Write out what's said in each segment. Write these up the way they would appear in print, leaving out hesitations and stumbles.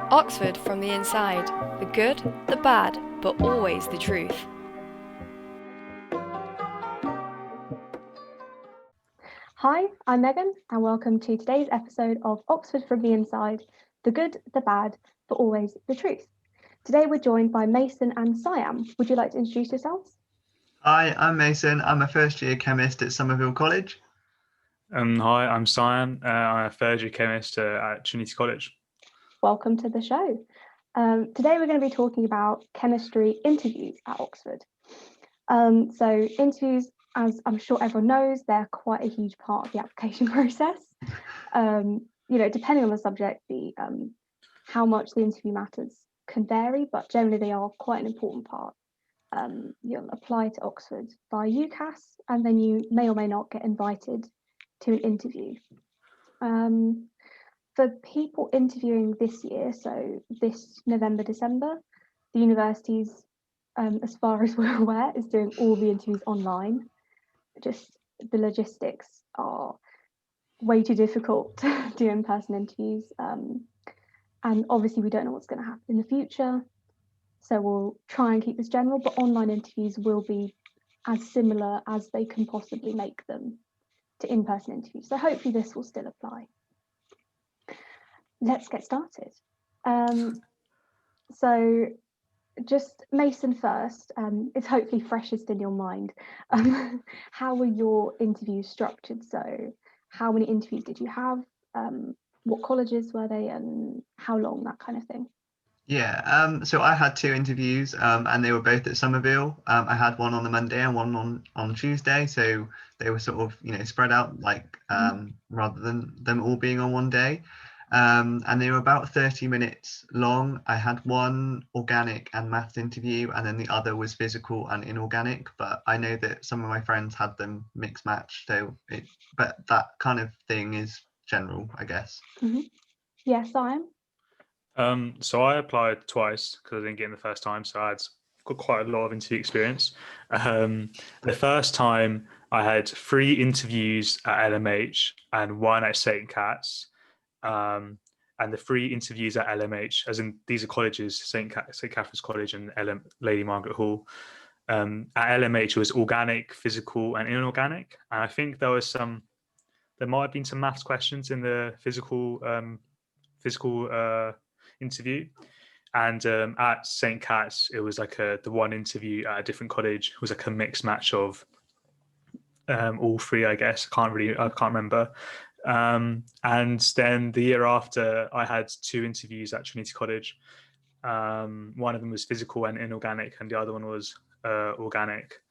Oxford from the inside. The good, the bad, but always the truth. Hi, I'm Megan, and welcome to today's episode of Oxford from the Inside, the good, the bad, but always the truth. Today we're joined by Mason and Siam. Would you like to introduce yourselves? Hi, I'm Mason. I'm a first year chemist at Somerville College. Hi, I'm Siam. I'm a third year chemist at Trinity College. Welcome to the show. Today we're going to be talking about chemistry interviews at Oxford. So interviews, as I'm sure everyone knows, they're quite a huge part of the application process. Depending on the subject, how much the interview matters can vary, but generally they are quite an important part. You'll apply to Oxford via UCAS, and then you may or may not get invited to an interview. For people interviewing this year, so this November, December, the universities, as far as we're aware, is doing all the interviews online. Just the logistics are way too difficult to do in-person interviews. And obviously we don't know what's going to happen in the future. So we'll try and keep this general, but online interviews will be as similar as they can possibly make them to in-person interviews. So hopefully this will still apply. Let's get started. So just Mason first, it's hopefully freshest in your mind. How were your interviews structured? So how many interviews did you have? What colleges were they and how long, that kind of thing? Yeah, so I had two interviews and they were both at Somerville. I had one on the Monday and one on Tuesday. So they were sort of, spread out like rather than them all being on one day. And they were about 30 minutes long. I had one organic and maths interview, and then the other was physical and inorganic. But I know that some of my friends had them mixed match. But that kind of thing is general, I guess. Mm-hmm. Yes, I am. So I applied twice because I didn't get in the first time. So I had got quite a lot of interview experience. The first time I had 3 interviews at LMH and one at St. Cat's. And the 3 interviews at LMH, as in these are colleges, St. Catherine's College and Lady Margaret Hall. At LMH it was organic, physical, and inorganic. And I think there might have been some maths questions in the physical interview. And at St. Cat's, it was like the one interview at a different college was like a mixed match of all 3, I guess. I can't remember. And then the year after, I had 2 interviews at Trinity College. One of them was physical and inorganic, and the other one was organic.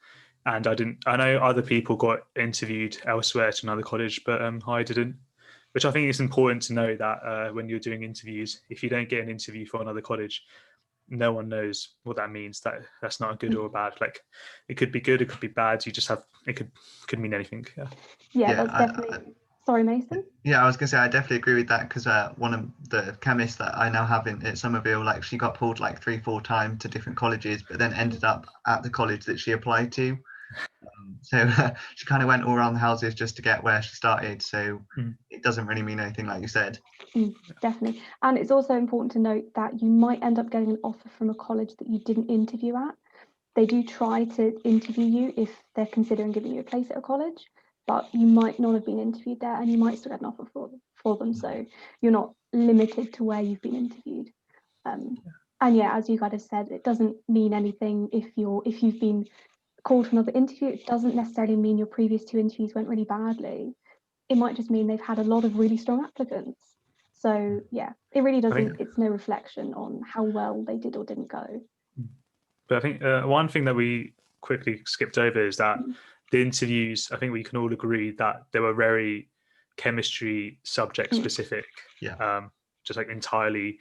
And I know other people got interviewed elsewhere to another college, but I didn't. Which I think is important to know that when you're doing interviews, if you don't get an interview for another college, no one knows what that means. That's not a good or a bad. Like, it could be good, it could be bad. You just have it could mean anything. Yeah, that's definitely. Sorry, Mason. Yeah, I was gonna say I definitely agree with that because one of the chemists that I now have at Somerville, like she got pulled like 3-4 times to different colleges, but then ended up at the college that she applied to. So she kind of went all around the houses just to get where she started. So it doesn't really mean anything, like you said. Definitely. And it's also important to note that you might end up getting an offer from a college that you didn't interview at. They do try to interview you if they're considering giving you a place at a college, but you might not have been interviewed there and you might still get an offer for them. So you're not limited to where you've been interviewed. And yeah, as you guys have said, it doesn't mean anything if you've been called for another interview. It doesn't necessarily mean your previous 2 interviews went really badly. It might just mean they've had a lot of really strong applicants. So yeah, it really doesn't. It's no reflection on how well they did or didn't go. But I think one thing that we quickly skipped over is that the interviews, I think we can all agree that they were very chemistry subject specific. Just like entirely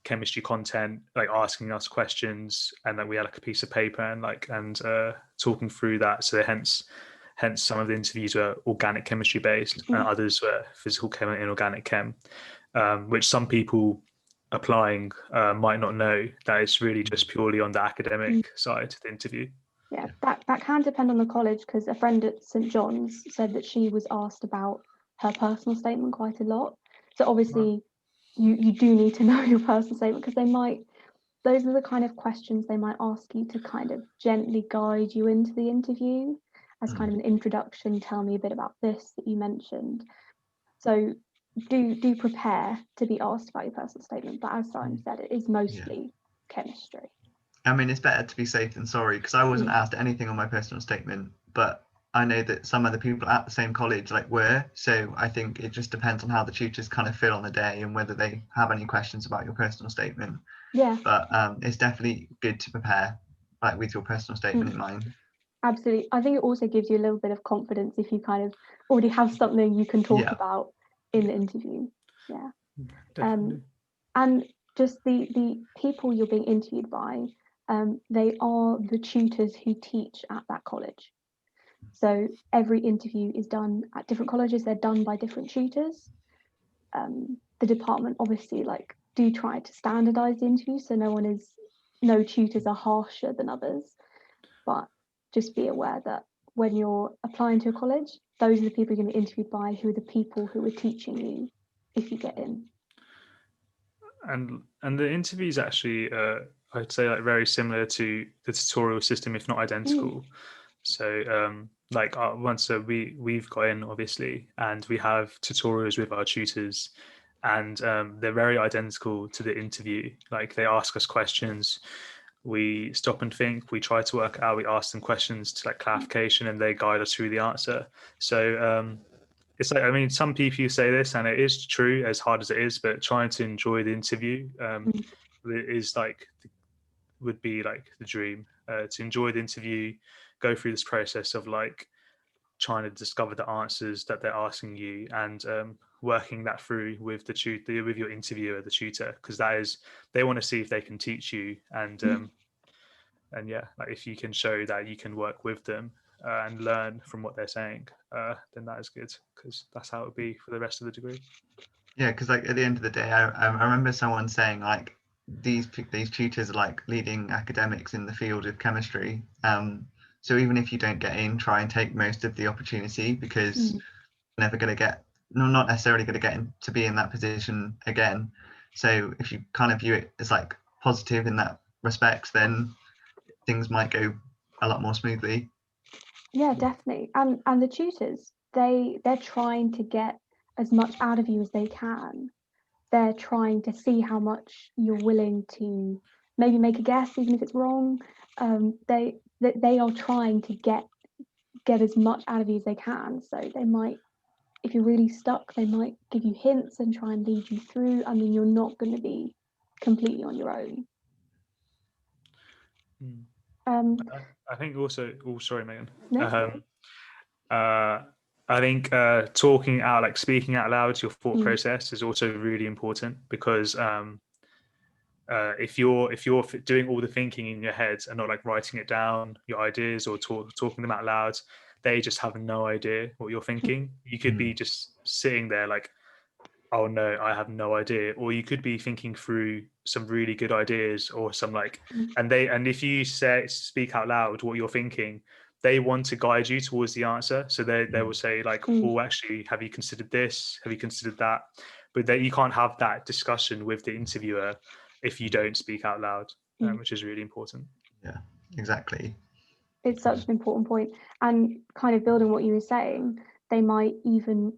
chemistry content, like asking us questions, and then we had like a piece of paper and talking through that. So hence some of the interviews were organic chemistry based and others were physical chem and inorganic chem, which some people applying might not know that it's really just purely on the academic side of the interview. Yeah, that can depend on the college, because a friend at St. John's said that she was asked about her personal statement quite a lot. So obviously you do need to know your personal statement, because those are the kind of questions they might ask you to kind of gently guide you into the interview as kind of an introduction. Tell me a bit about this that you mentioned. So do prepare to be asked about your personal statement, but as Simon said, it is mostly chemistry. I mean, it's better to be safe than sorry, because I wasn't asked anything on my personal statement, but I know that some other people at the same college were. So I think it just depends on how the tutors kind of feel on the day and whether they have any questions about your personal statement. Yeah. But it's definitely good to prepare with your personal statement in mind. Absolutely. I think it also gives you a little bit of confidence if you kind of already have something you can talk about in the interview. Yeah. Definitely. And just the people you're being interviewed by, they are the tutors who teach at that college. So every interview is done at different colleges. They're done by different tutors. The department obviously do try to standardize the interview, so no tutors are harsher than others. But just be aware that when you're applying to a college, those are the people you're going to be interviewed by, who are the people who are teaching you if you get in. And the interviews actually, I'd say very similar to the tutorial system, if not identical. So once we've got in obviously, and we have tutorials with our tutors, and they're very identical to the interview. Like they ask us questions, we stop and think, we try to work out, we ask them questions to clarification, and they guide us through the answer. So it's I mean, some people say this, and it is true, as hard as it is, but trying to enjoy the interview is would be the dream. To enjoy the interview, go through this process of trying to discover the answers that they're asking you, and working that through with with your interviewer, the tutor, because they want to see if they can teach you, and if you can show that you can work with them and learn from what they're saying, then that is good, because that's how it would be for the rest of the degree. Yeah, because at the end of the day, I remember someone saying these tutors are leading academics in the field of chemistry. So even if you don't get in, try and take most of the opportunity, because you're never going to not necessarily going to get to be in that position again. So if you kind of view it as positive in that respect, then things might go a lot more smoothly. Yeah, definitely. And the tutors, they're trying to get as much out of you as they can. They're trying to see how much you're willing to maybe make a guess, even if it's wrong. They are trying to get as much out of you as they can. So they might, if you're really stuck, they might give you hints and try and lead you through. I mean, you're not going to be completely on your own. I think also, sorry, Megan. No? I think talking out, speaking out loud, your thought process is also really important, because if you're doing all the thinking in your head and not writing it down, your ideas, or talking them out loud, they just have no idea what you're thinking. You could be just sitting there oh no, I have no idea. Or you could be thinking through some really good ideas, or some and if you speak out loud what you're thinking, they want to guide you towards the answer. So they will say oh, actually, have you considered this? Have you considered that? But you can't have that discussion with the interviewer if you don't speak out loud, which is really important. Yeah, exactly. It's such an important point. And kind of building what you were saying, they might even,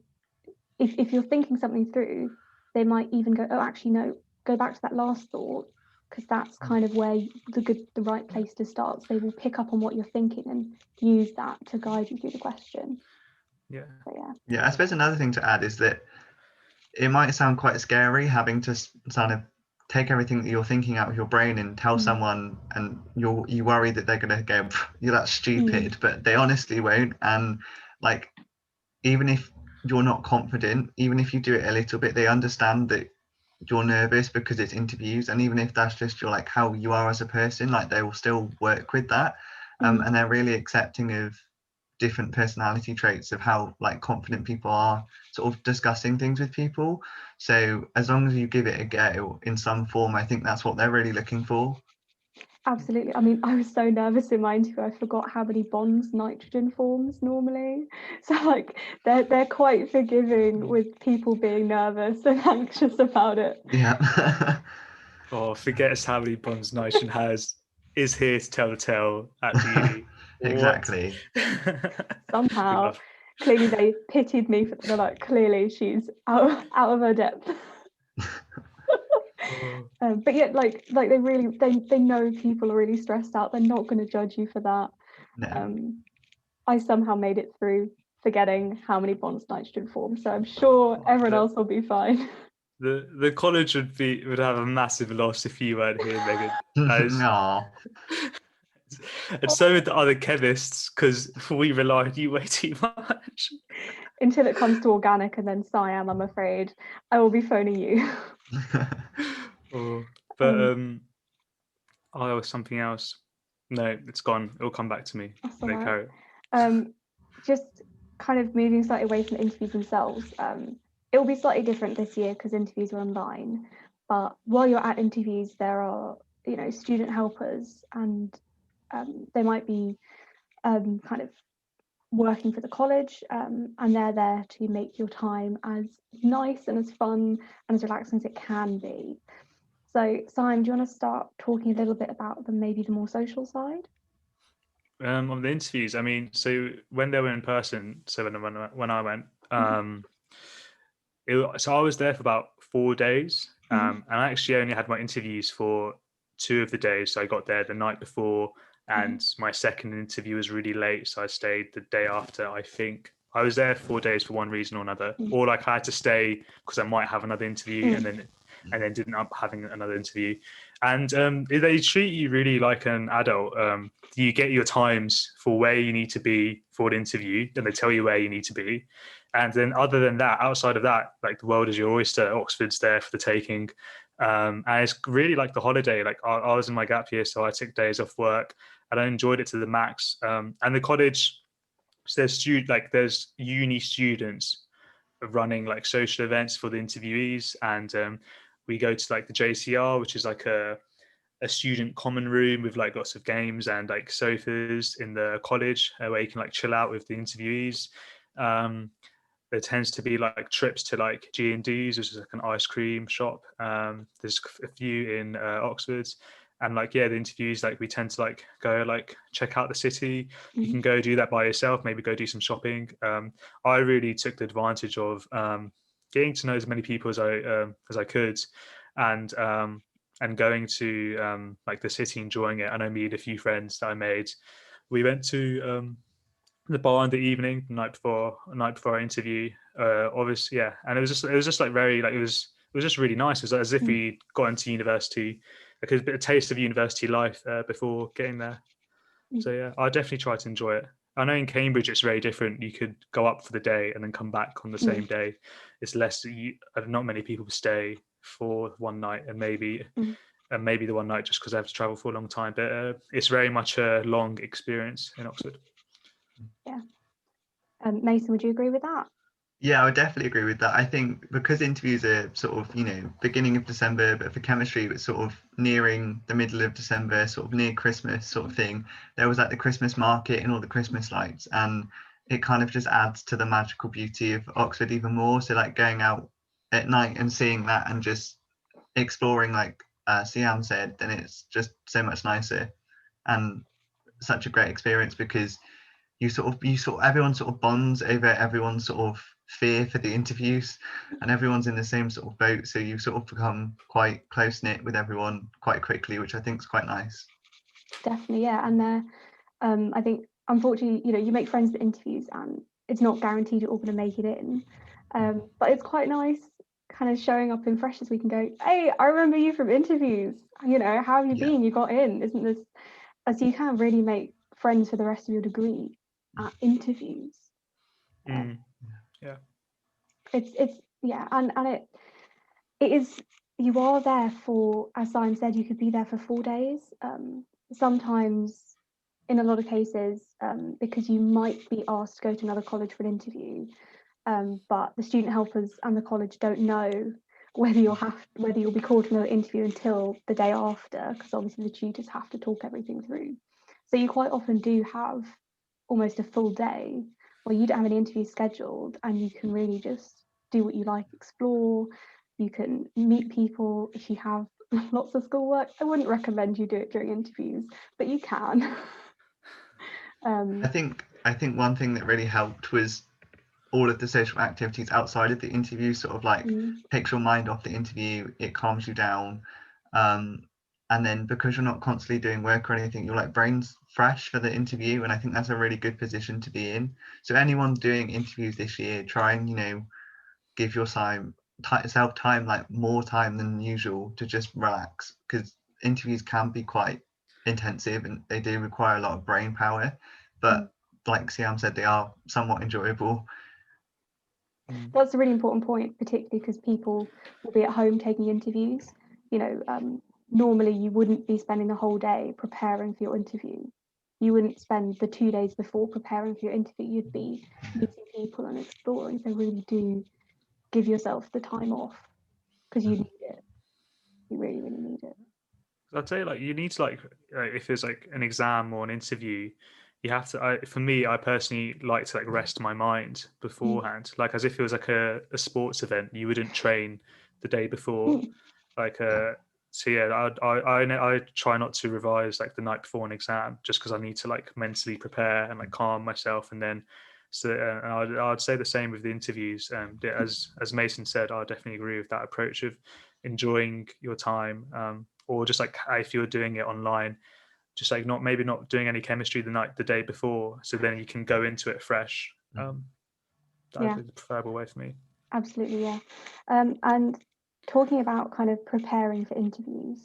if you're thinking something through, they might even go, oh, actually, no, go back to that last thought, because that's kind of where the right place to start. So they will pick up on what you're thinking and use that to guide you through the question. Yeah. So, yeah, I suppose another thing to add is that it might sound quite scary having to sort of take everything that you're thinking out of your brain and tell someone, and you worry that they're going to go, you're that stupid, but they honestly won't. And even if you're not confident, even if you do it a little bit, they understand that you're nervous because it's interviews. And even if that's just how you are as a person, they will still work with that. And they're really accepting of different personality traits, of how confident people are sort of discussing things with people. So as long as you give it a go in some form, I think that's what they're really looking for. Absolutely. I mean, I was so nervous in my interview, I forgot how many bonds nitrogen forms normally. So like they're quite forgiving with people being nervous and anxious about it. Yeah. Oh, forgets how many bonds nitrogen has, is here to tell the tale at uni. What? Exactly. We Somehow, love- clearly they pitied me. They're like, clearly she's out of her depth. Oh, But yet, like they really they know people are really stressed out. They're not going to judge you for that. No. I somehow made it through forgetting how many bonds nitrogen forms, so I'm sure everyone else will be fine. the college would have a massive loss if you weren't here, Megan. Aw. And so would the other chemists, because we rely on you way too much. Until it comes to organic and then Siam, I'm afraid I will be phoning you. Oh, but oh, there was something else. No, it's gone. It'll come back to me. That's No, all carry right. Just kind of moving slightly away from the interviews themselves. It will be slightly different this year because interviews are online. But while you're at interviews, there are student helpers, and they might be kind of working for the college, and they're there to make your time as nice and as fun and as relaxing as it can be. So, Simon, do you want to start talking a little bit about maybe the more social side? On the interviews, I mean, so when they were in person, so when I went, so I was there for about 4 days, and I actually only had my interviews for 2 of the days. So I got there the night before, and my second interview was really late, so I stayed the day after. I think I was there 4 days for one reason or another, or like I had to stay because I might have another interview, and then didn't end up having another interview. And they treat you really like an adult. You get your times for where you need to be for an interview, and they tell you where you need to be. And then other than that, outside of that, like the world is your oyster. Oxford's there for the taking. And it's really like the holiday. Like I was in my gap year, so I took days off work and I enjoyed it to the max. And the college, so there's uni students running like social events for the interviewees, and we go to like the JCR, which is like a student common room with like lots of games and like sofas in the college where you can like chill out with the interviewees. There tends to be like trips to like G&D's, which is like an ice cream shop. There's a few in Oxford, and like the interviews, like we tend to like go like check out the city. You can go do that by yourself, maybe go do some shopping. I really took the advantage of getting to know as many people as I could, and going to like the city, enjoying it. And I made a few friends that I made. We went to the bar in the evening, the night before our interview. Obviously, yeah, and it was just like very like it was just really nice. It was as if we got into university, like a bit of taste of university life before getting there. So yeah, I definitely try to enjoy it. I know in Cambridge it's very different. You could go up for the day and then come back on the same day. It's less. Not many people stay for one night, and maybe the one night just because they have to travel for a long time. But it's very much a long experience in Oxford. Yeah. Mason, would you agree with that? Yeah, I would definitely agree with that. I think because interviews are sort of, beginning of December, but for chemistry, it's sort of nearing the middle of December, sort of near Christmas sort of thing. There was like the Christmas market and all the Christmas lights, and it kind of just adds to the magical beauty of Oxford even more. So like going out at night and seeing that and just exploring, like Siam said, then it's just so much nicer and such a great experience because everyone sort of bonds over everyone's sort of fear for the interviews, and everyone's in the same sort of boat, so you sort of become quite close knit with everyone quite quickly, which I think is quite nice. Definitely, yeah. And they're I think unfortunately, you make friends at interviews and it's not guaranteed you're all going to make it in, but it's quite nice kind of showing up in freshers. We can go, hey, I remember you from interviews, how have you been, you got in, isn't this? So you can really make friends for the rest of your degree at interviews. Yeah. It's yeah, and it is, you are there for, as Simon said, you could be there for 4 days. Sometimes in a lot of cases, because you might be asked to go to another college for an interview, but the student helpers and the college don't know, whether you'll be called to another interview until the day after, because obviously the tutors have to talk everything through. So you quite often do have almost a full day where you don't have any interviews scheduled, and you can really just do what you like, explore. You can meet people. If you have lots of schoolwork, I wouldn't recommend you do it during interviews, but you can. I think one thing that really helped was all of the social activities outside of the interview sort of like takes your mind off the interview, it calms you down, and then because you're not constantly doing work or anything, your like brain's fresh for the interview, and I think that's a really good position to be in. So anyone doing interviews this year, try and give yourself time, like more time than usual, to just relax, because interviews can be quite intensive and they do require a lot of brain power, but like Siam said, they are somewhat enjoyable. That's a really important point, particularly because people will be at home taking interviews. Normally you wouldn't be spending the whole day preparing for your interview. You wouldn't spend the 2 days before preparing for your interview. You'd be meeting people and exploring. So really do give yourself the time off, because you need it. You really, really need it. I'd say like you need to like if there's like an exam or an interview, you have to. For me, I personally like to like rest my mind beforehand, like as if it was like a sports event. You wouldn't train the day before, like So yeah, I try not to revise like the night before an exam, just because I need to like mentally prepare and like calm myself, and then and I'd say the same with the interviews. As Mason said, I definitely agree with that approach of enjoying your time, or just like if you're doing it online, just like not doing any chemistry the day before, so then you can go into it fresh. That'd be the preferable way for me. Absolutely, yeah. And talking about kind of preparing for interviews,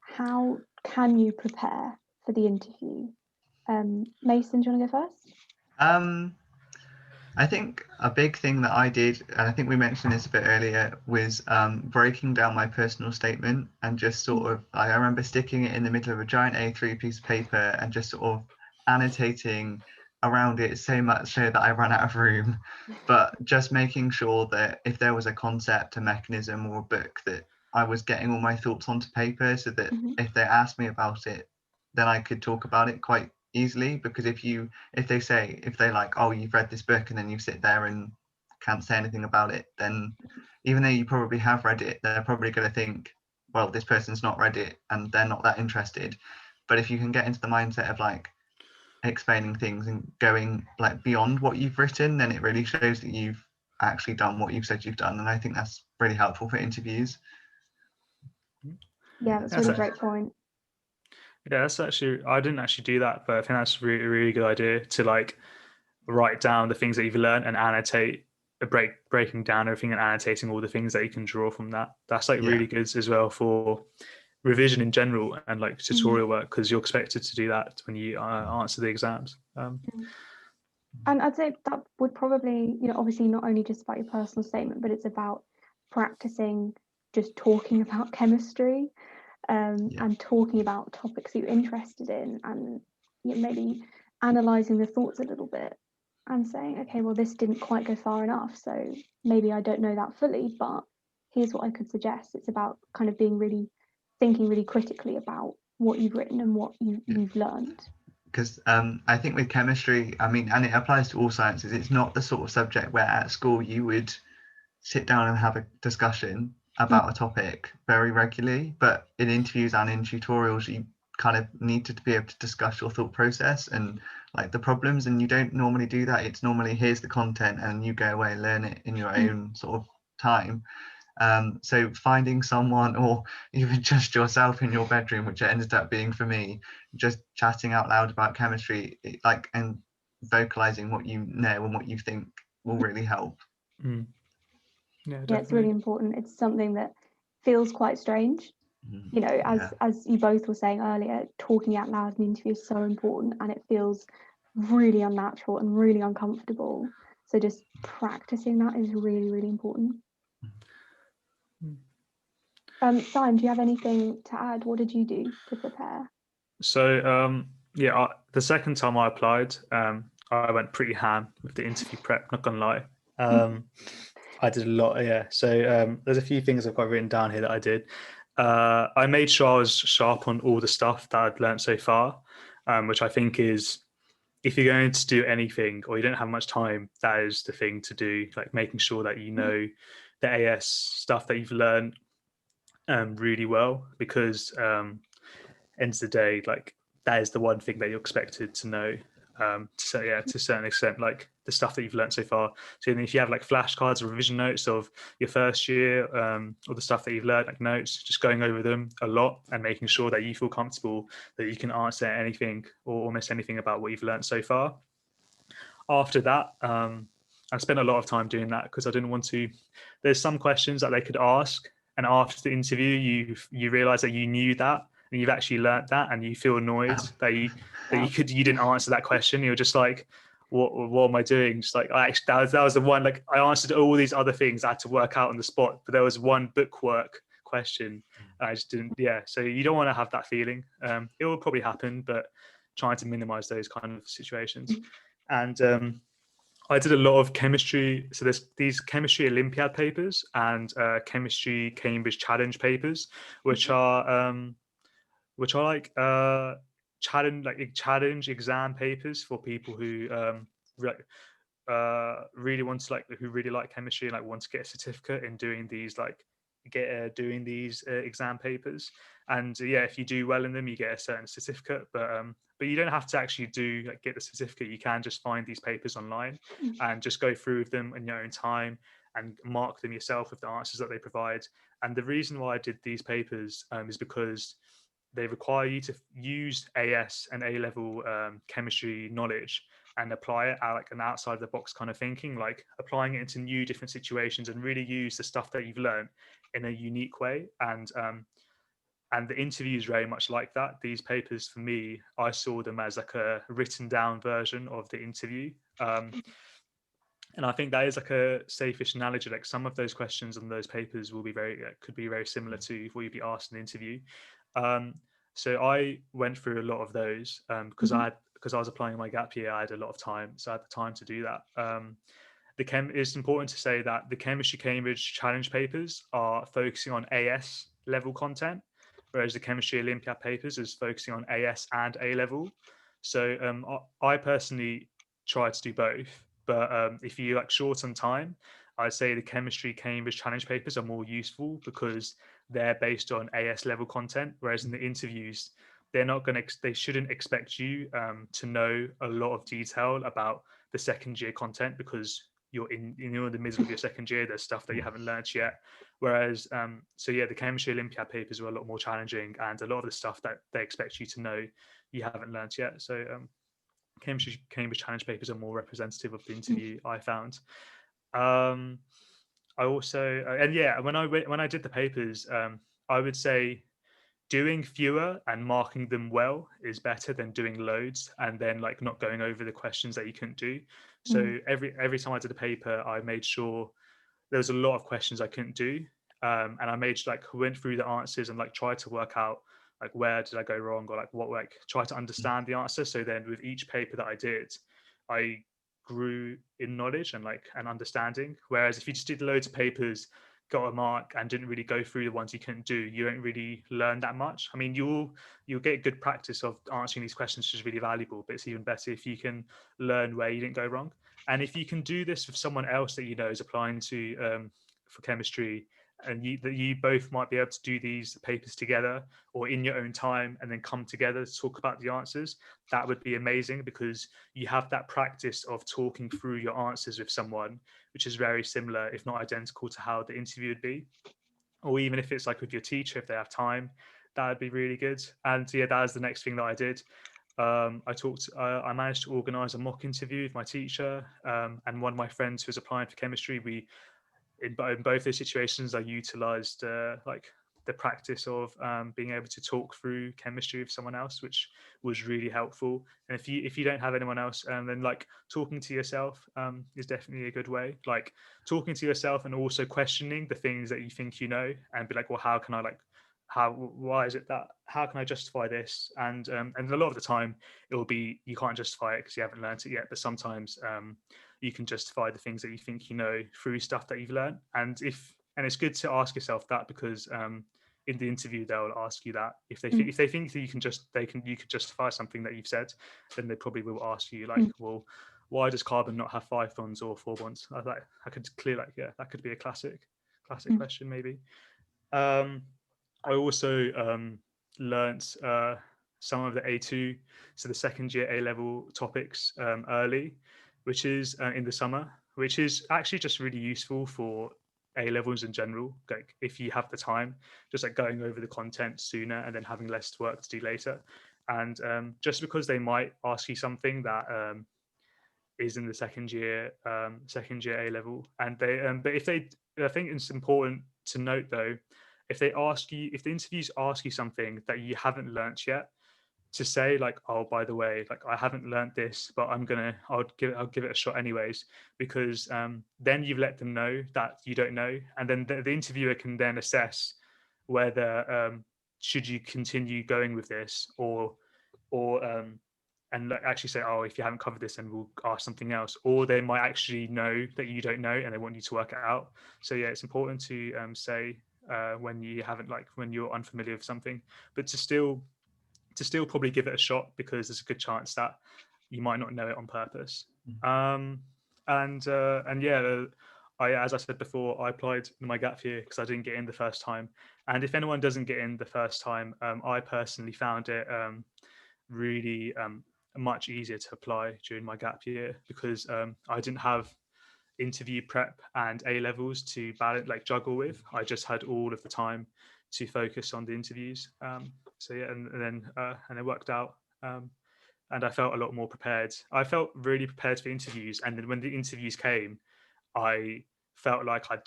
how can you prepare for the interview? Mason, do you want to go first? I think a big thing that I did, and I think we mentioned this a bit earlier, was breaking down my personal statement and just sort of, I remember sticking it in the middle of a giant A3 piece of paper and just sort of annotating around it so much so that I ran out of room, but just making sure that if there was a concept, a mechanism or a book, that I was getting all my thoughts onto paper, so that if they asked me about it, then I could talk about it quite easily. Because if they like, oh, you've read this book, and then you sit there and can't say anything about it, then even though you probably have read it, they're probably going to think, well, this person's not read it and they're not that interested. But if you can get into the mindset of like explaining things and going like beyond what you've written, then it really shows that you've actually done what you've said you've done, and I think that's really helpful for interviews. Yeah, that's a really great point. Yeah, that's actually, I didn't actually do that, but I think that's a really, really good idea to like write down the things that you've learned and annotate, breaking down everything and annotating all the things that you can draw from that. That's like really good as well for revision in general and like tutorial work, because you're expected to do that when you answer the exams. And I'd say that would probably, obviously not only just about your personal statement, but it's about practicing just talking about chemistry. And talking about topics that you're interested in, and maybe analysing the thoughts a little bit and saying, okay, well, this didn't quite go far enough, so maybe I don't know that fully, but here's what I could suggest. It's about kind of thinking really critically about what you've written and what you've learned. Because I think with chemistry, I mean, and it applies to all sciences, it's not the sort of subject where at school you would sit down and have a discussion about a topic very regularly, but in interviews and in tutorials you kind of need to be able to discuss your thought process and like the problems, and you don't normally do that. It's normally, here's the content and you go away and learn it in your own sort of time. So finding someone, or even just yourself in your bedroom, which it ended up being for me, just chatting out loud about chemistry, and vocalizing what you know and what you think will really help. Yeah, it's really important. It's something that feels quite strange. As you both were saying earlier, talking out loud in an interview is so important, and it feels really unnatural and really uncomfortable. So just practicing that is really, really important. Sian, do you have anything to add? What did you do to prepare? So the second time I applied, I went pretty ham with the interview prep, not gonna lie. I did a lot, yeah. So there's a few things I've got written down here that I did. I made sure I was sharp on all the stuff that I'd learned so far, which I think is, if you're going to do anything or you don't have much time, that is the thing to do. Like making sure that you know the AS stuff that you've learned really well, because end of the day, like that is the one thing that you're expected to know. So yeah, to a certain extent, like the stuff that you've learned so far. So if you have like flashcards or revision notes of your first year, or the stuff that you've learned, like notes, just going over them a lot and making sure that you feel comfortable that you can answer anything or almost anything about what you've learned so far. After that, I spent a lot of time doing that because I didn't want to. There's some questions that they could ask, and after the interview, you realize that you knew that and you've actually learnt that, and you feel annoyed that you didn't answer that question. You're just like, what am I doing? Just like, I actually that was the one. Like I answered all these other things I had to work out on the spot, but there was one bookwork question I just didn't. Yeah, so you don't want to have that feeling. It will probably happen, but trying to minimize those kind of situations. And I did a lot of chemistry. So there's these chemistry Olympiad papers and chemistry Cambridge Challenge papers, which are like challenge exam papers for people who really want to who really like chemistry and like want to get a certificate in doing these doing these exam papers. And yeah, if you do well in them, you get a certain certificate. But you don't have to actually get the certificate. You can just find these papers online and just go through with them in your own time and mark them yourself with the answers that they provide. And the reason why I did these papers is because they require you to use AS and A level chemistry knowledge and apply it at like an outside the box kind of thinking, like applying it into new different situations and really use the stuff that you've learned in a unique way. And the interview is very much like that. These papers, for me, I saw them as like a written down version of the interview. And I think that is like a safe-ish analogy. Like some of those questions on those papers will be could be very similar to what you'd be asked in an interview. So I went through a lot of those because I was applying my gap year. I had a lot of time, so I had the time to do that. It's important to say that the Chemistry Cambridge Challenge papers are focusing on AS level content, whereas the Chemistry Olympiad papers is focusing on AS and A level. So I personally try to do both, but if you like short on time, I'd say the Chemistry Cambridge Challenge papers are more useful because they're based on AS level content, whereas in the interviews, they shouldn't expect you to know a lot of detail about the second year content because you're in the middle of your second year. There's stuff that you haven't learned yet. Whereas, so yeah, the Chemistry Olympiad papers were a lot more challenging, and a lot of the stuff that they expect you to know, you haven't learned yet. So Cambridge Challenge papers are more representative of the interview, I found. I also, and yeah, when I did the papers, I would say doing fewer and marking them well is better than doing loads and then like not going over the questions that you couldn't do. So every time I did a paper, I made sure there was a lot of questions I couldn't do, and I went through the answers and like tried to work out like where did I go wrong, or like try to understand the answer. So then with each paper that I did, I grew in knowledge and understanding. Whereas if you just did loads of papers, got a mark and didn't really go through the ones you couldn't do, you don't really learn that much. I mean, you'll get good practice of answering these questions, which is really valuable, but it's even better if you can learn where you didn't go wrong. And if you can do this with someone else that you know is applying to for chemistry, and you both might be able to do these papers together or in your own time and then come together to talk about the answers, that would be amazing, because you have that practice of talking through your answers with someone, which is very similar, if not identical, to how the interview would be. Or even if it's like with your teacher, if they have time, that would be really good. And yeah, that is the next thing that I did. I managed to organize a mock interview with my teacher and one of my friends who was applying for chemistry. In both those situations, I utilized the practice of being able to talk through chemistry with someone else, which was really helpful. And if you don't have anyone else, then like talking to yourself is definitely a good way. Like talking to yourself and also questioning the things that you think you know, and be like, well, how can I why is it that, how can I justify this? And a lot of the time it will be you can't justify it because you haven't learned it yet, but sometimes you can justify the things that you think you know through stuff that you've learned. And it's good to ask yourself that, because in the interview they'll ask you that. If they think that you could justify something that you've said, then they probably will ask you like, well, why does carbon not have 5 bonds or 4 bonds? I could clear that could be a classic question maybe. I also learnt some of the A2, so the second year A-level topics early, which is in the summer, which is actually just really useful for A-levels in general. Like if you have the time, just like going over the content sooner and then having less work to do later. And just because they might ask you something that is in the second year A-level, and but I think it's important to note though, if the interviews ask you something that you haven't learnt yet, to say like, oh, by the way, like I haven't learnt this, but I'll give it a shot anyways, because then you've let them know that you don't know, and then the interviewer can then assess whether should you continue going with this or and actually say, oh, if you haven't covered this, then we'll ask something else. Or they might actually know that you don't know and they want you to work it out. So yeah, it's important to say when you're unfamiliar with something, but to still probably give it a shot, because there's a good chance that you might not know it on purpose. And yeah, as I said before, I applied in my gap year because I didn't get in the first time. And if anyone doesn't get in the first time, I personally found it really much easier to apply during my gap year, because I didn't have interview prep and A-levels to juggle with. I just had all of the time to focus on the interviews. So yeah, and then it worked out. And I felt a lot more prepared. I felt really prepared for interviews, and then when the interviews came, I felt like I've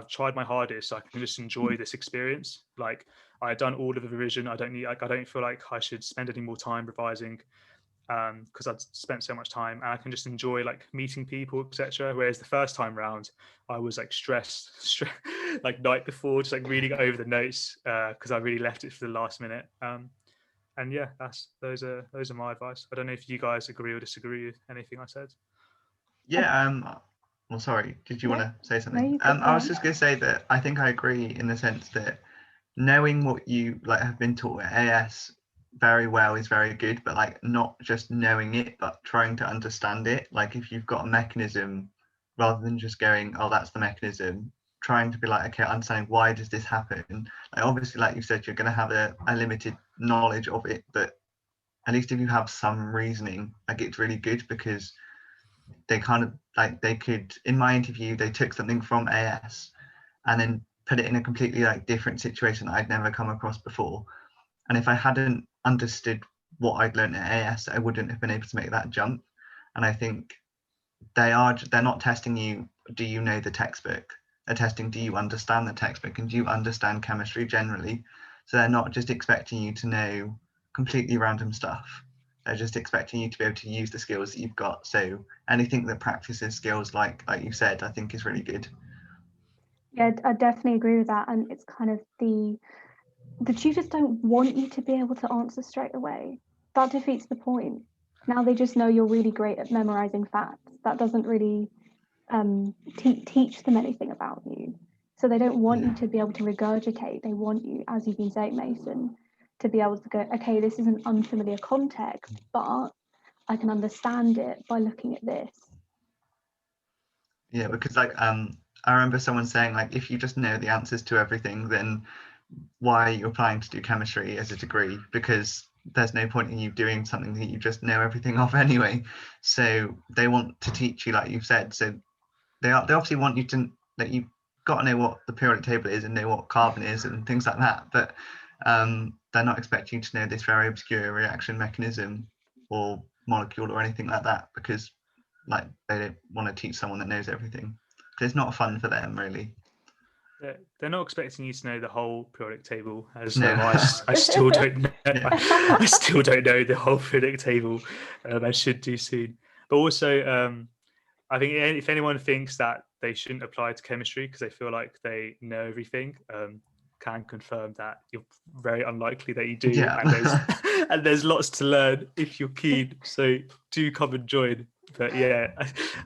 tried my hardest, so I can just enjoy this experience. Like I had done all of the revision. I don't feel like I should spend any more time revising, because I'd spent so much time, and I can just enjoy like meeting people, etc. Whereas the first time round, I was like stressed like night before, just like reading over the notes because I really left it for the last minute. And yeah, those are my advice. I don't know if you guys agree or disagree with anything I said. Yeah. Well, sorry. Did you want to say something? I was just going to say that I think I agree in the sense that knowing what you like have been taught at AS very well is very good, but like not just knowing it, but trying to understand it. Like if you've got a mechanism, rather than just going, oh, that's the mechanism, trying to be like, okay, understanding why does this happen? Like obviously, like you said, you're going to have a limited knowledge of it, but at least if you have some reasoning, like it's really good, because they kind of like they could, in my interview, they took something from AS and then put it in a completely like different situation that I'd never come across before. And if I hadn't understood what I'd learned at AS, I wouldn't have been able to make that jump. And I think they're not testing you, do you know the textbook? They're testing, do you understand the textbook, and do you understand chemistry generally? So they're not just expecting you to know completely random stuff. They're just expecting you to be able to use the skills that you've got. So anything that practices skills like you said, I think is really good. Yeah, I definitely agree with that. And it's kind of the tutors don't want you to be able to answer straight away. That defeats the point. Now they just know you're really great at memorizing facts. That doesn't really teach them anything about you. So they don't want you to be able to regurgitate. They want you, as you've been saying, Mason, to be able to go, okay, this is an unfamiliar context, but I can understand it by looking at this. Yeah, because like I remember someone saying, like, if you just know the answers to everything, then why are you applying to do chemistry as a degree? Because there's no point in you doing something that you just know everything of anyway. So they want to teach you, like you've said. So they obviously want you to, that you've got to know what the periodic table is and know what carbon is and things like that. But they're not expecting you to know this very obscure reaction mechanism or molecule or anything like that, because like they don't want to teach someone that knows everything. It's not fun for them, really. They're not expecting you to know the whole periodic table, as No. I still don't know. Yeah. I still don't know the whole periodic table. I should do soon. But also, I think if anyone thinks that they shouldn't apply to chemistry because they feel like they know everything, can confirm that you're very unlikely that you do. Yeah. And there's lots to learn if you're keen. So do come and join. But yeah,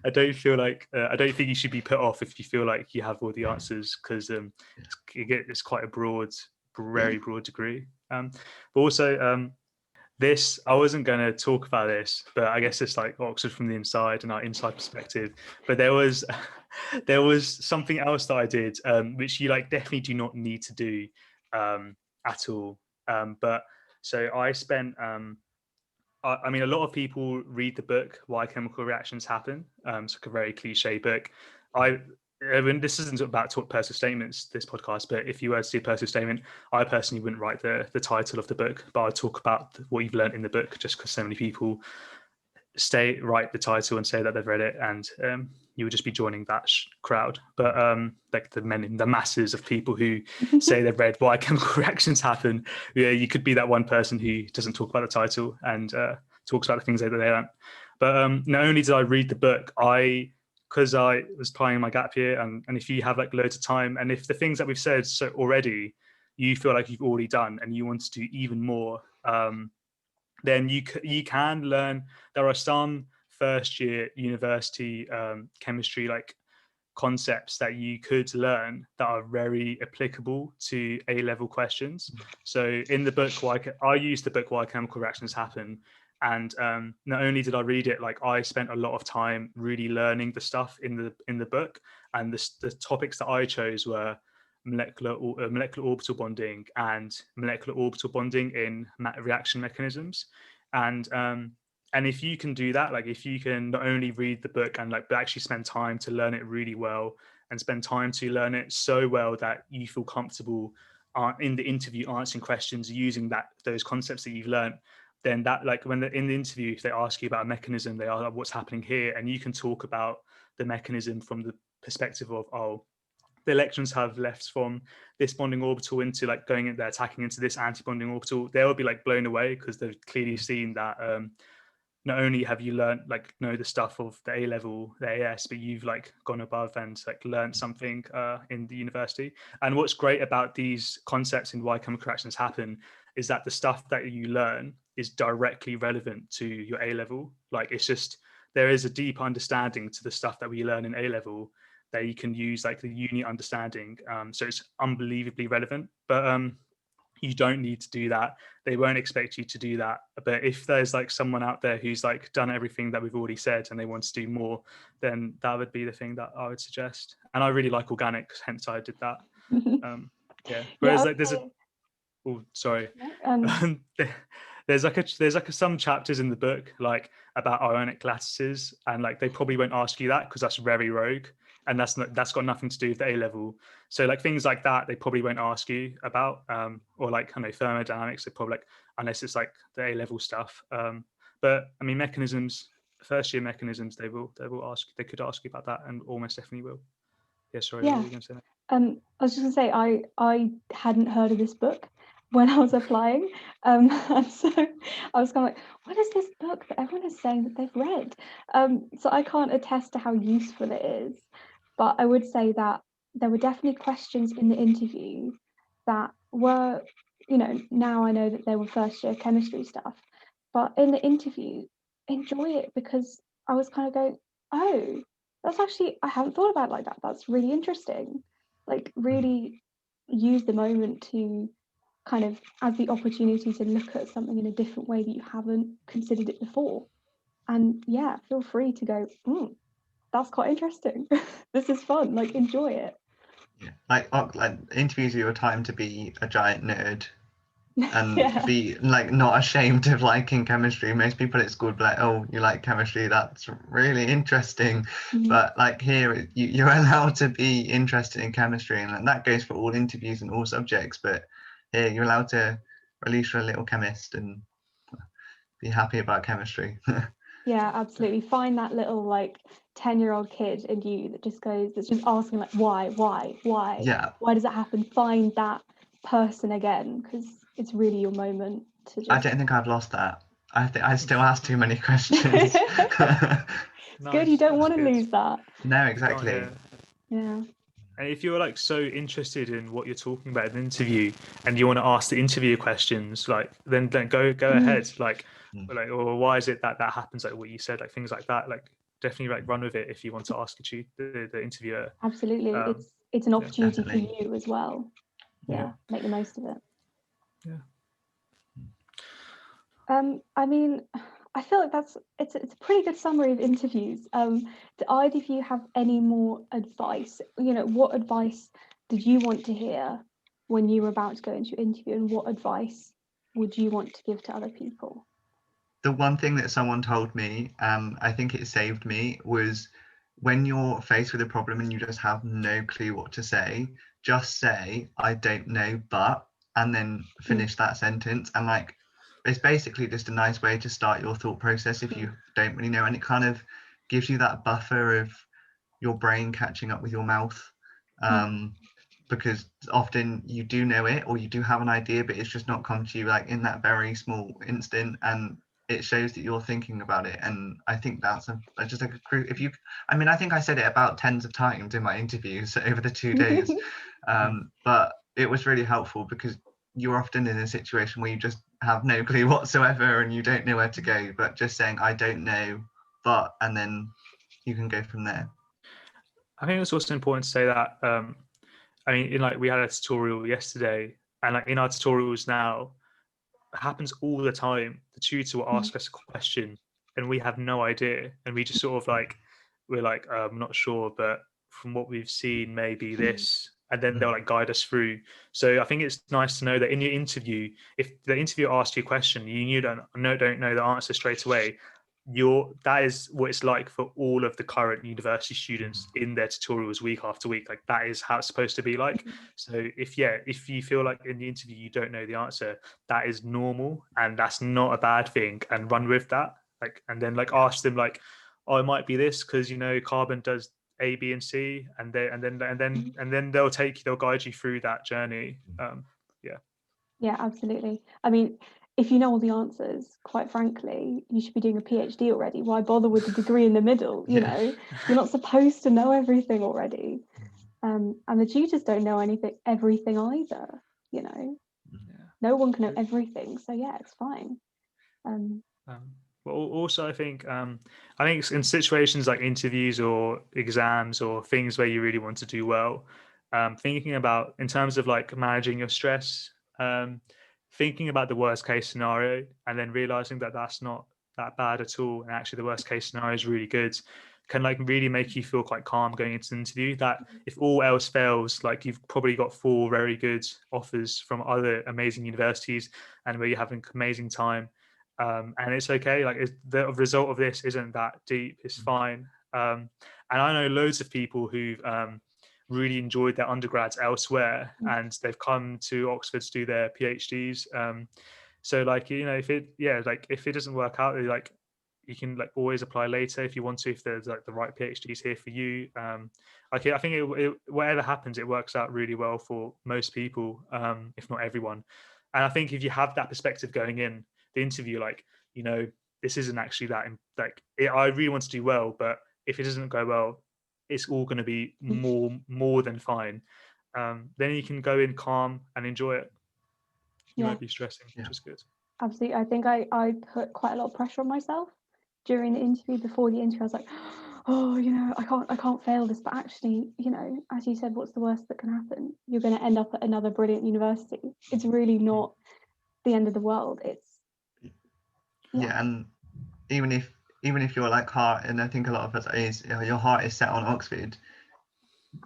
I don't feel like I don't think you should be put off if you feel like you have all the answers, because it's quite a very broad degree. But also this, I wasn't going to talk about this, but I guess it's like Oxford from the inside and our inside perspective. But there was something else that I did, which you like definitely do not need to do at all. But so I spent. I mean, a lot of people read the book "Why Chemical Reactions Happen." It's like a very cliche book. I mean, this isn't about personal statements, this podcast, but if you were to see a personal statement, I personally wouldn't write the title of the book, but I'd talk about what you've learned in the book, just because so many people write the title and say that they've read it, and you would just be joining that crowd. But like the masses of people who say they've read Why Chemical Reactions Happen, yeah, you could be that one person who doesn't talk about the title and talks about the things that they learned. But not only did I read the book, because I was applying my gap year, and if you have like loads of time, and if the things that we've said so already, you feel like you've already done and you want to do even more, then you can learn. There are some first year university chemistry like concepts that you could learn that are very applicable to A-level questions. So in the book, I used the book Why Chemical Reactions Happen, and not only did I read it, like I spent a lot of time really learning the stuff in the book, and the topics that I chose were molecular orbital bonding and molecular orbital bonding in reaction mechanisms. And if you can do that, like if you can not only read the book and like but actually spend time to learn it really well, and spend time to learn it so well that you feel comfortable in the interview answering questions using those concepts that you've learned, then that, like when in the interview, if they ask you about a mechanism, they are like, what's happening here, and you can talk about the mechanism from the perspective of, oh, the electrons have left from this bonding orbital into like going in there, attacking into this anti-bonding orbital. They'll be like blown away because they've clearly seen that not only have you learned like know the stuff of the A level, the AS, but you've like gone above and like learned something in the university. And what's great about these concepts in Why Chemical Reactions Happen is that the stuff that you learn is directly relevant to your A level. Like it's just, there is a deep understanding to the stuff that we learn in A level that you can use like the uni understanding. So it's unbelievably relevant, but you don't need to do that. They won't expect you to do that. But if there's like someone out there who's like done everything that we've already said and they want to do more, then that would be the thing that I would suggest. And I really like organic, hence I did that. Yeah. Whereas like there's some chapters in the book like about ionic lattices, and like they probably won't ask you that because that's very rogue, and that's got nothing to do with the A level. So like things like that they probably won't ask you about, or like I know thermodynamics, they probably like, unless it's like the A level stuff. But I mean mechanisms, first year mechanisms, they could ask you about that, and almost definitely will. Yeah, sorry, what were you going to say? I was just going to say I hadn't heard of this book when I was applying, and so I was kind of like, what is this book that everyone is saying that they've read? So I can't attest to how useful it is, but I would say that there were definitely questions in the interview that were, now I know that they were first year chemistry stuff, but in the interview, enjoy it, because I was kind of going, oh, that's actually, I haven't thought about it like that. That's really interesting. Like really use the moment to kind of as the opportunity to look at something in a different way that you haven't considered it before. And yeah, feel free to go, that's quite interesting. This is fun, like enjoy it. Yeah, like interviews you a time to be a giant nerd and be like not ashamed of liking chemistry. Most people at school would be like, oh, you like chemistry, that's really interesting. But like here you're allowed to be interested in chemistry, and that goes for all interviews and all subjects, but here you're allowed to release your little chemist and be happy about chemistry. Yeah, absolutely. Find that little like 10-year-old kid in you that's just asking like why Yeah, why does it happen? Find that person again, because it's really your moment to just... I don't think I've lost that. I think I still ask too many questions. It's good, you don't want to lose that. No, exactly. Yeah. And if you're like so interested in what you're talking about in an interview and you want to ask the interviewer questions, like then go ahead. Like or why is it that happens? Like what you said, like things like that. Like definitely like run with it if you want to ask the interviewer. Absolutely. It's an opportunity for definitely. you as well. Yeah, make the most of it. Yeah. I mean, I feel like it's a pretty good summary of interviews. Do either of you have any more advice? You know, what advice did you want to hear when you were about to go into your interview, and what advice would you want to give to other people? The one thing that someone told me, I think it saved me, was when you're faced with a problem and you just have no clue what to say, just say, I don't know, but, and then finish that sentence. And like, it's basically just a nice way to start your thought process if you don't really know. And it kind of gives you that buffer of your brain catching up with your mouth. Because often you do know it or you do have an idea, but it's just not come to you like in that very small instant, and it shows that you're thinking about it. And I think that's just like if you, I mean, I think I said it about tens of times in my interviews over the 2 days, but it was really helpful because you're often in a situation where you just have no clue whatsoever and you don't know where to go, but just saying I don't know, but, and then you can go from there. I think it's also important to say that I mean, like we had a tutorial yesterday, and like in our tutorials now, it happens all the time. The tutor will ask us a question, and we have no idea, and we just sort of like we're like, I'm not sure, but from what we've seen, maybe this, and then they'll like guide us through. So I think it's nice to know that in your interview, if the interviewer asks you a question, you don't know the answer straight away. That is what it's like for all of the current university students in their tutorials week after week. Like that is how it's supposed to be like. So if you feel like in the interview you don't know the answer, that is normal and that's not a bad thing, and run with that. Like, and then like ask them like, oh, it might be this because carbon does A, B, and C, and then they'll guide you through that journey. Yeah, absolutely. I mean, if you know all the answers, quite frankly, you should be doing a PhD already. Why bother with the degree in the middle? You know, you're not supposed to know everything already. And the tutors don't know everything either. You know, no one can know everything. So yeah, it's fine. But also, I think in situations like interviews or exams or things where you really want to do well, thinking about in terms of like managing your stress, thinking about the worst case scenario, and then realizing that that's not that bad at all, and actually the worst case scenario is really good, can like really make you feel quite calm going into an interview. That if all else fails, like you've probably got 4 very good offers from other amazing universities, and where you're having an amazing time. And it's okay. Like the result of this isn't that deep. It's fine. And I know loads of people who've really enjoyed their undergrads elsewhere, and they've come to Oxford to do their PhDs. So like if it doesn't work out, like you can like always apply later if you want to, if there's like the right PhDs here for you. I think whatever happens, it works out really well for most people, if not everyone. And I think if you have that perspective going in the interview, like this isn't actually that I really want to do well, but if it doesn't go well, it's all going to be more than fine. Then you can go in calm and enjoy it. You won't be stressing, which is good. Absolutely. I think I put quite a lot of pressure on myself during the interview. Before the interview, I was like, oh, I can't fail this. But actually, as you said, what's the worst that can happen? You're going to end up at another brilliant university. It's really not the end of the world. It's and even if your like heart, and I think a lot of us is your heart is set on Oxford,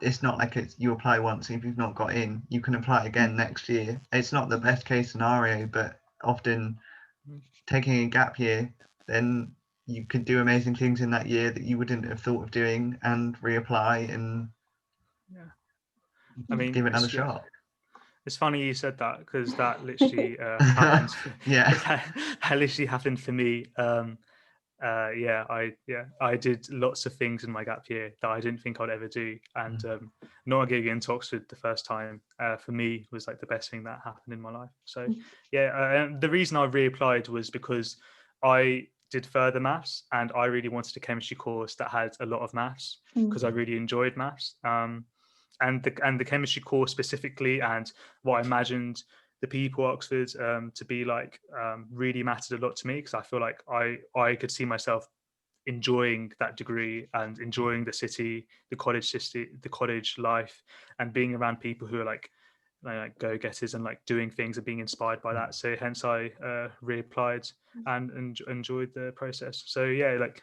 it's not like you apply once, if you've not got in, you can apply again next year. It's not the best case scenario, but often taking a gap year, then you could do amazing things in that year that you wouldn't have thought of doing, and reapply and give it another shot. It's funny you said that, because that literally happened. That literally happened for me. I did lots of things in my gap year that I didn't think I'd ever do, and not getting into Oxford the first time for me was like the best thing that happened in my life. So the reason I reapplied was because I did further maths, and I really wanted a chemistry course that had a lot of maths because I really enjoyed maths. the chemistry course specifically, and what I imagined the people at Oxford to be like really mattered a lot to me, because I feel like I could see myself enjoying that degree and enjoying the city, the college life, and being around people who are like go-getters and like doing things and being inspired by that. So hence I reapplied and enjoyed the process. So yeah, like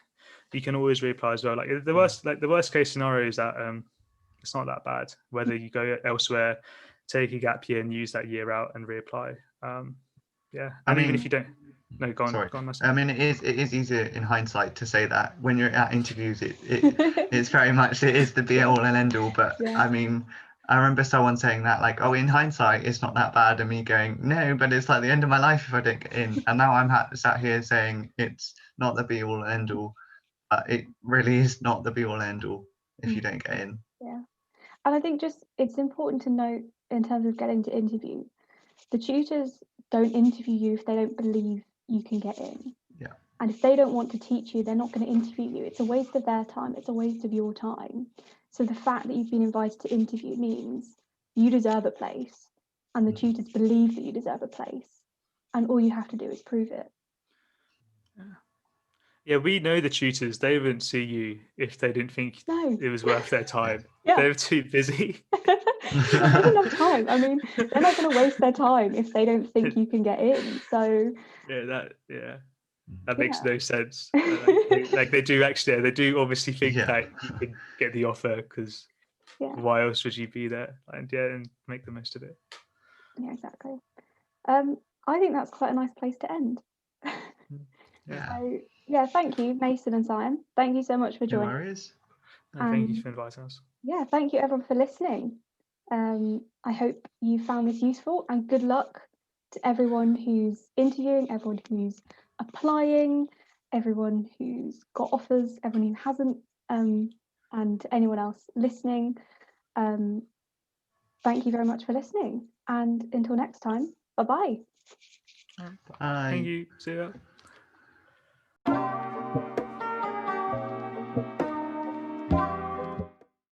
you can always reapply as well. Like the worst case scenario is that it's not that bad. Whether you go elsewhere, take a gap year and use that year out and reapply. Yeah, and even if you don't, no, go on. Sorry. Go on, Mason. I mean, it is easier in hindsight to say that. When you're at interviews, it's very much, it is the be all and end all. But Yeah. I mean, I remember someone saying that, like, oh, in hindsight, it's not that bad, and me going, no, but it's like the end of my life if I don't get in. And now I'm sat here saying it's not the be all and end all. It really is not the be all and end all if you don't get in. Yeah. And I think just it's important to note in terms of getting to interview, the tutors don't interview you if they don't believe you can get in. Yeah. And if they don't want to teach you, they're not going to interview you. It's a waste of their time. It's a waste of your time. So the fact that you've been invited to interview means you deserve a place, and the tutors believe that you deserve a place, and all you have to do is prove it. Yeah, we know the tutors. They wouldn't see you if they didn't think it was worth their time. Yeah. They're too busy. They have enough time. I mean, they're not going to waste their time if they don't think you can get in. So that makes no sense. They do actually. They do obviously think that you can get the offer, because why else would you be there? And make the most of it. Yeah, exactly. I think that's quite a nice place to end. So, yeah, thank you, Mason and Siam. Thank you so much for joining. No worries. Thank you for inviting us. Yeah, thank you everyone for listening. I hope you found this useful, and good luck to everyone who's interviewing, everyone who's applying, everyone who's got offers, everyone who hasn't, and anyone else listening. Thank you very much for listening, and until next time, bye-bye. Bye. Thank you. See ya.